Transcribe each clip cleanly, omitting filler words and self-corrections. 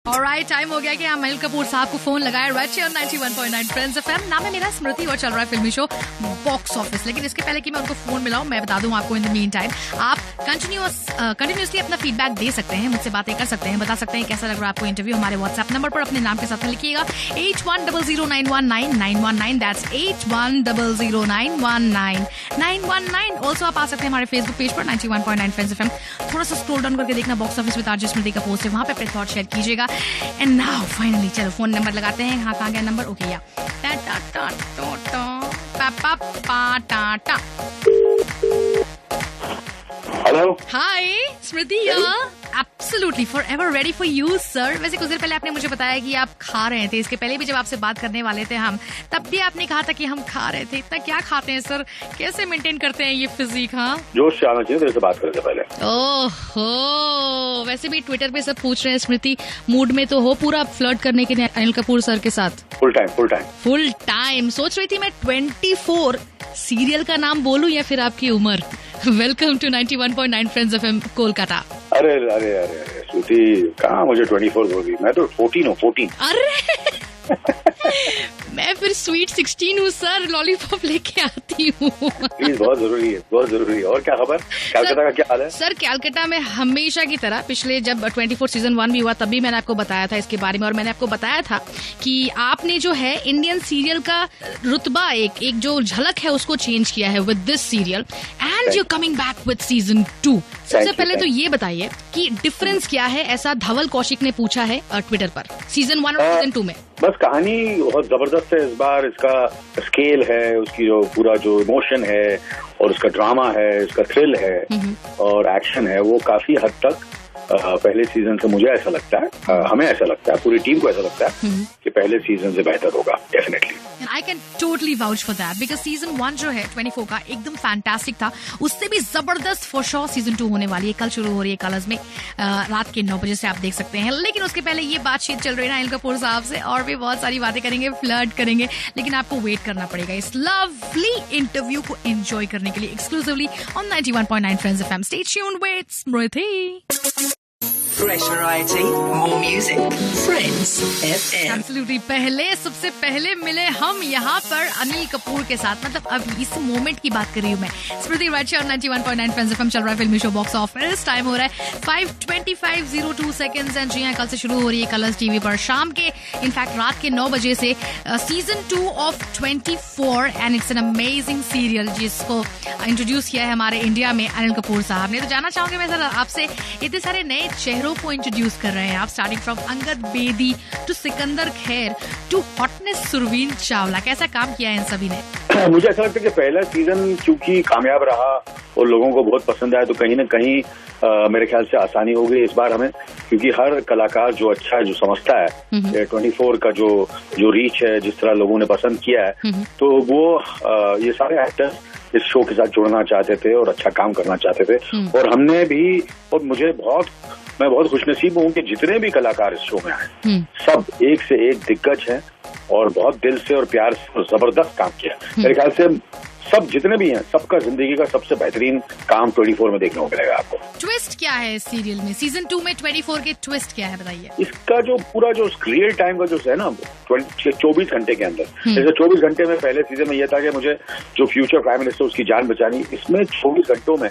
Alright, time हो गया कि हम अनिल कपूर साहब को फोन लगाए। Red share 91.9 friends FM. नाम है मेरा स्मृति और चल रहा है फिल्मी शो बॉक्स ऑफिस। लेकिन इसके पहले कि मैं उनको फोन मिलाऊं, मैं बता दूं आपको, इन द मीन टाइम आप कंटिन्यूसली अपना फीडबैक दे सकते हैं, मुझसे बातें कर सकते हैं, बता सकते हैं कैसा लग रहा है आपको इंटरव्यू। हमारे व्हाट्सएप नंबर पर अपने नाम के साथ लिखिएगा 8100919919। दैट्स 8100919919। ऑल्सो आप आ सकते हैं हमारे फेसबुक पेज पर 91.9 फ्रेंड्स एफएम। थोड़ा सा स्क्रॉल डाउन करके देखना बॉक्स ऑफिस विद आरजे स्मृति का पोस्ट है, वहां पे अपने थॉट शेयर कीजिएगा। एंड नाउ फाइनली चलो फोन नंबर लगाते हैं। हाँ, कहाँ गया नंबर? ओके, या hello, hi Smriti, absolutely forever ready for you sir. वैसे कुछ देर पहले आपने मुझे बताया कि आप खा रहे थे। इसके पहले भी जब आपसे बात करने वाले थे हम, तब भी आपने कहा था कि हम खा रहे थे। इतना क्या खाते हैं सर? कैसे मेंटेन करते हैं ये फिजिक? हाँ, जोश से आना चाहिए तेरे से बात करने से पहले। ओहो, वैसे भी ट्विटर पे सब पूछ रहे हैं स्मृति, मूड में तो हो पूरा फ्लर्ट करने के लिए अनिल कपूर सर के साथ? Full time. सोच रही थी मैं 24 सीरियल का नाम बोलूं या फिर आपकी उम्र। Welcome to 91.9 friends FM Kolkata. अरे श्रुति, कहाँ मुझे 24 बोल रही? मैं तो 14 हूँ। 14। अरे मैं फिर स्वीट 16 हूँ सर, लॉलीपॉप लेके आती हूँ। प्लीज, बहुत जरूरी है। और क्या खबर, कलकत्ता का क्या हाल है? सर कलकत्ता में हमेशा की तरह पिछले जब 24 सीजन 1 भी हुआ तभी मैंने आपको बताया था इसके बारे में, और मैंने आपको बताया था कि आपने जो है इंडियन सीरियल का रुतबा एक जो झलक है उसको चेंज किया है with this serial, and you coming back with season 2। सबसे पहले तो ये बताइए कि डिफरेंस क्या है, ऐसा धवल कौशिक ने पूछा है ट्विटर पर, सीजन 1 और सीजन 2 में। बस कहानी बहुत जबरदस्त है इस बार। इसका स्केल है, उसकी जो पूरा जो इमोशन है और उसका ड्रामा है, इसका थ्रिल है और एक्शन है, वो काफी हद तक पहले सीजन से मुझे ऐसा लगता है, हमें ऐसा लगता है, पूरी टीम को ऐसा लगता है कि पहले सीजन से बेहतर होगा definitely. I can totally vouch for that because season 1 जो है 24 का एकदम फैंटास्टिक था। उससे भी जबरदस्त फॉर श्योर सीजन 2 होने वाली है। कल शुरू हो रही है कलर्स में, रात के 9 बजे से आप देख सकते हैं। लेकिन उसके पहले ये बातचीत चल रही है ना अनिल कपूर साहब से, और भी बहुत सारी बातें करेंगे, फ्लर्ट करेंगे, लेकिन आपको वेट करना पड़ेगा इस लवली इंटरव्यू को एंजॉय करने के लिए exclusively on 91.9 friends FM. Stay tuned with Smriti. Fresh variety, more music. Friends FM. Absolutely. सबसे पहले मिले हम यहाँ पर अनिल कपूर के साथ, मतलब अभी इस मोमेंट की बात कर रही हूँ मैं। स्मृति रेड शेयर 91.9 फ्रेंड्स एफएम चल रहा है फिल्मी शो बॉक्स ऑफिस। टाइम हो रहा है 5:25:02 सेकंड्स एंड जी हाँ, कल से शुरू हो रही है कलर्स टीवी पर शाम के, इनफैक्ट रात के 9 बजे से season 2 of 24, and it's an amazing serial जिसको इंट्रोड्यूस किया है हमारे इंडिया में अनिल कपूर साहब ने। तो जानना चाहूंगी मैं सर आपसे, इतने सारे नए चेहरों को इंट्रोड्यूस कर रहे हैं आप, starting from Angad Bedi to Sikandar Kher to hotness Surveen Chawla, कैसा काम किया है इन सभी ने? मुझे ऐसा लगता है कि पहला सीजन चूंकि कामयाब रहा और लोगों को बहुत पसंद आया, तो कहीं ना कहीं मेरे ख्याल से आसानी हो गई इस बार हमें, क्योंकि हर कलाकार जो अच्छा है, जो समझता है 24 का जो रीच है, जिस तरह लोगों ने पसंद किया है, तो वो ये सारे एक्टर्स इस शो के साथ जुड़ना चाहते थे और अच्छा काम करना चाहते थे। और हमने भी, और मैं बहुत खुशनसीब हूँ कि जितने भी कलाकार इस शो में आए, सब एक से एक दिग्गज हैं और बहुत दिल से और प्यार से और जबरदस्त काम किया। मेरे ख्याल से सब जितने भी हैं, सबका जिंदगी का सबसे बेहतरीन काम 24 में देखने को मिलेगा आपको। ट्विस्ट क्या है इस सीरियल में? सीजन 2 में 24 के ट्विस्ट क्या है बताइए? इसका जो पूरा जो रियल टाइम का जो है ना, 24 घंटे के अंदर, जैसे 24 घंटे में पहले सीजन में यह था कि मुझे जो फ्यूचर प्राइम मिनिस्टर उसकी जान बचानी, इसमें 24 घंटों में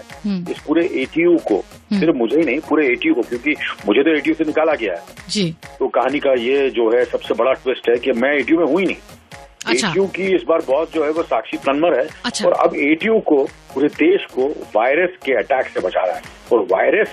इस पूरे ATU को, सिर्फ मुझे ही नहीं पूरे ATU को, क्योंकि मुझे तो ATU से निकाला गया है जी, तो कहानी का ये जो है सबसे बड़ा ट्विस्ट है कि मैं ATU में हूँ ही नहीं। अच्छा। ATU की इस बार बहुत जो है वो साक्षी तन्मर है। अच्छा। और अब ATU को, पूरे देश को वायरस के अटैक से बचा रहा है, और वायरस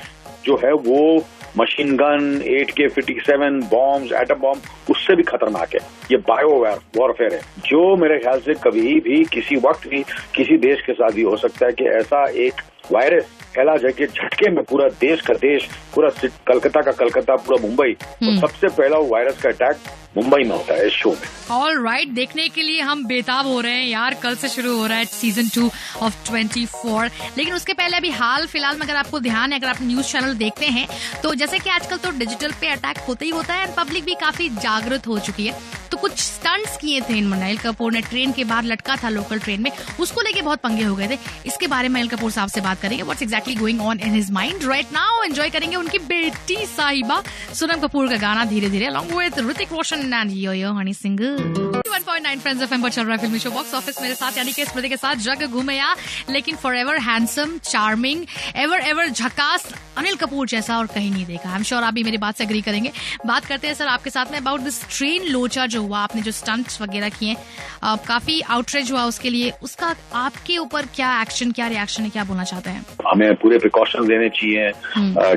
जो है वो machine gun, 8K57 bombs, atom bomb, उससे भी खतरनाक है। ये बायो वॉरफेयर है, जो मेरे ख्याल से कभी भी किसी वक्त भी किसी देश के साथ भी हो सकता है कि ऐसा एक वायरस फैला जाए कि झटके में पूरा देश का देश, पूरा कलकत्ता का कलकत्ता, पूरा मुंबई, तो सबसे पहला वायरस का अटैक मुंबई में होता है इस शो में। ऑलराइट, देखने के लिए हम बेताब हो रहे हैं यार। कल से शुरू हो रहा है सीजन 2 ऑफ 24। लेकिन उसके पहले अभी हाल फिलहाल में अगर आपको ध्यान है, अगर आप न्यूज चैनल देखते हैं, तो जैसे कि आजकल तो डिजिटल पे अटैक होता ही होता है, एंड पब्लिक भी काफी जागरूक हो चुकी है, तो कुछ स्टंट्स किए थे इन अनिल कपूर ने, ट्रेन के बाहर लटका था लोकल ट्रेन में, उसको लेके बहुत पंगे हो गए थे। इसके बारे में अनिल कपूर साहब से बात करेंगे, what's exactly going on in his mind right now. Enjoy करेंगे उनकी बेटी साहिबा सोनम कपूर का गाना धीरे धीरे along with Hrithik Roshan and yo Honey Singh. 101.9 friends FM पर चल रहा है फिल्मी शो बॉक्स ऑफिस, मेरे साथ यानी कि स्मृति के साथ जग घूमया, लेकिन फॉरएवर हैंडसम, चार्मिंग, एवर झकास अनिल कपूर जैसा और कहीं नहीं देखा। आई एम श्योर आप भी मेरी बात से एग्री करेंगे। बात करते हैं सर आपके साथ में अबाउट दिस ट्रेन लोचा जो हुआ, आपने जो स्टंट्स वगैरह किए, काफी आउटरीच हुआ उसके लिए, उसका आपके ऊपर क्या एक्शन, क्या रिएक्शन है, क्या बोलना चाहते हैं? हमें पूरे प्रिकॉशन लेने चाहिए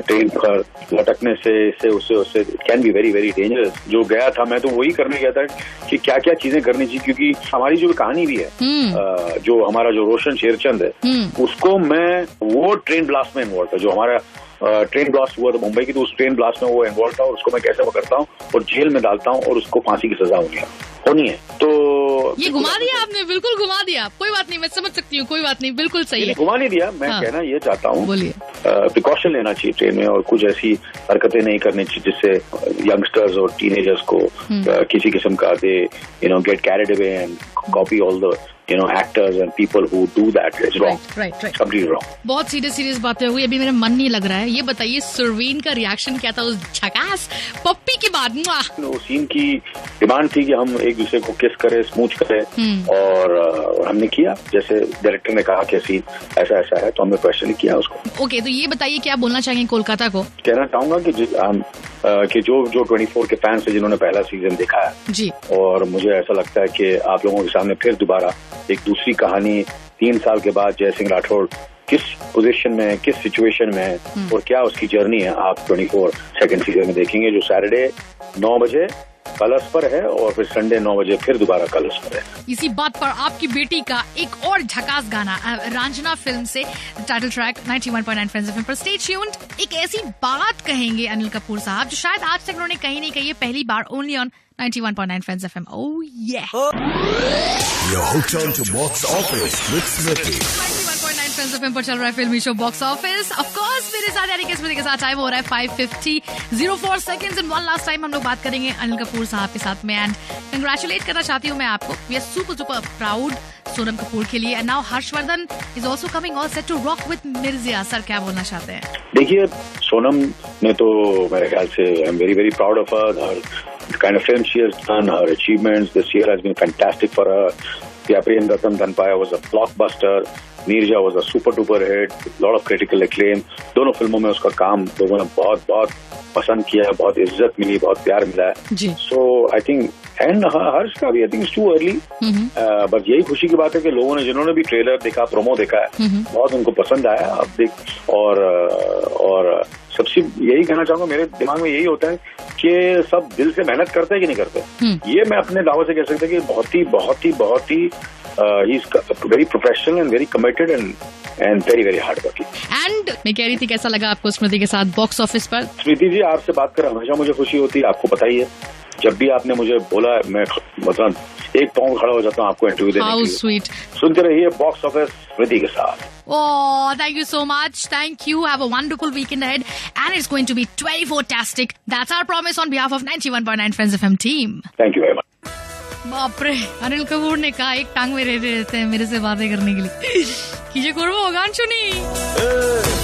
ट्रेन पर लटकने से उससे it can be very very dangerous. जो गया था मैं तो वही करने गया था कि क्या क्या चीजें करनी चाहिए, क्योंकि हमारी जो कहानी भी है, जो हमारा जो रोशन शेरचंद है, उसको मैं वो ट्रेन ब्लास्ट में इन्वॉल्व था, जो हमारा ट्रेन ब्लास्ट हुआ था मुंबई की, तो उस ट्रेन ब्लास्ट में वो इन्वॉल्व था और उसको मैं कैसे पकड़ता हूँ और जेल में डालता हूँ और उसको फांसी की सजा होनी है। तो ये घुमा दिया आपने, बिल्कुल घुमा दिया। कोई बात नहीं, मैं समझ सकती हूँ, कोई बात नहीं, बिल्कुल सही है। घुमा नहीं दिया, मैं कहना ये चाहता हूँ, बोलिए, प्रिकॉशन लेना चाहिए ट्रेन में और कुछ ऐसी हरकतें नहीं करनी चाहिए जिससे यंगस्टर्स और टीनेजर्स को किसी किस्म का they get carried away and copy all the actors and people who do that is wrong. Right. Completely wrong. बहुत सीरियस बातें हुई, अभी मेरा मन नहीं लग रहा है। ये बताइए सुरवीन का रिएक्शन क्या था उस झकास पप्पी के बाद? वो सीन की डिमांड थी कि हम एक दूसरे को किस करें, स्मूच करें, और हमने किया जैसे डायरेक्टर ने कहा कि सीन ऐसा है, तो हमने क्वेश्चन किया उसको। ओके, तो ये बताइए क्या बोलना चाहेंगे कोलकाता को? कहना चाहूंगा कि जो 24 के फैंस है जिन्होंने पहला सीजन देखा है जी, और मुझे ऐसा लगता है कि आप लोगों के सामने फिर दोबारा एक दूसरी कहानी 3 साल के बाद जय सिंह राठौड़ किस पोजीशन में है, किस सिचुएशन में है और क्या उसकी जर्नी है, आप 24 सेकंड सीजन में देखेंगे, जो सैटरडे 9 बजे कलर्स पर है और फिर संडे 9 बजे फिर दोबारा कलर्स पर है। इसी बात पर आपकी बेटी का एक और झकास गाना रांझना फिल्म से टाइटल ट्रैक 91.9 फ्रेंड्स एफएम पर स्टे ट्यून्ड। एक ऐसी बात कहेंगे अनिल कपूर साहब जो शायद आज तक उन्होंने कहीं नहीं कही है, पहली बार only on 91.9 friends FM. Oh yeah. You're hooked on to Box Office with Smriti. 91.9 friends FM पर चल रहा है फिल्मी show box office. Of course मेरे साथ यानी कि स्मृति के साथ टाइम हो रहा है 5:50 seconds and one last time हम लोग बात करेंगे अनिल कपूर साहब के साथ में। एंड कंग्रेचुलेट करना चाहती हूँ मैं आपको, we are super proud Sonam Kapoor के लिए। And now Harshvardhan is also coming all set to rock with Mirzya. Sir क्या बोलना चाहते हैं? देखिए, सोनम ने तो मेरे ख्याल से I am very very proud of her, the kind of film she has done, her achievements this year has been fantastic for her. Prem Ratan Dhanpaya was a blockbuster. Neerja was a super duper hit, lot of critical acclaim. दोनों फिल्मों में उसका काम लोगों ने बहुत पसंद किया, बहुत इज्जत मिली, बहुत प्यार मिला है। So I think एंड हर्ष का भी आई थिंक टू अर्ली, बस यही खुशी की बात है कि लोगों ने जिन्होंने भी ट्रेलर देखा, प्रोमो देखा है, बहुत उनको पसंद आया। अब देख और सबसे यही कहना चाहूंगा, मेरे दिमाग में यही होता है कि सब दिल से मेहनत करते हैं कि नहीं करते। ये मैं अपने दावे से कह सकता हूँ कि बहुत ही ही is very professional and very committed and very very hard working. एंड मैं कह रही थी कैसा लगा आपको स्मृति के साथ बॉक्स ऑफिस पर? स्मृति जी, आपसे बात कर हमेशा मुझे खुशी होती है, आपको पता ही है। जब भी आपने मुझे बोला, मैं मतलब एक पाँव खड़ा हो जाता हूँ आपको इंटरव्यू देने के लिए। स्वीट। सुनते रहिए बॉक्स ऑफिस स्मृति के साथ। Oh, thank you so much. Thank you. Have a wonderful weekend ahead. And it's going to be 24-tastic. That's our promise on behalf of 91.9 Friends FM team. Thank you very much. बाप रे, अनिल कपूर ने कहा एक टांग में रहते हैं मेरे से बातें करने के लिए। कीजिए कुर्बो गान सुनी।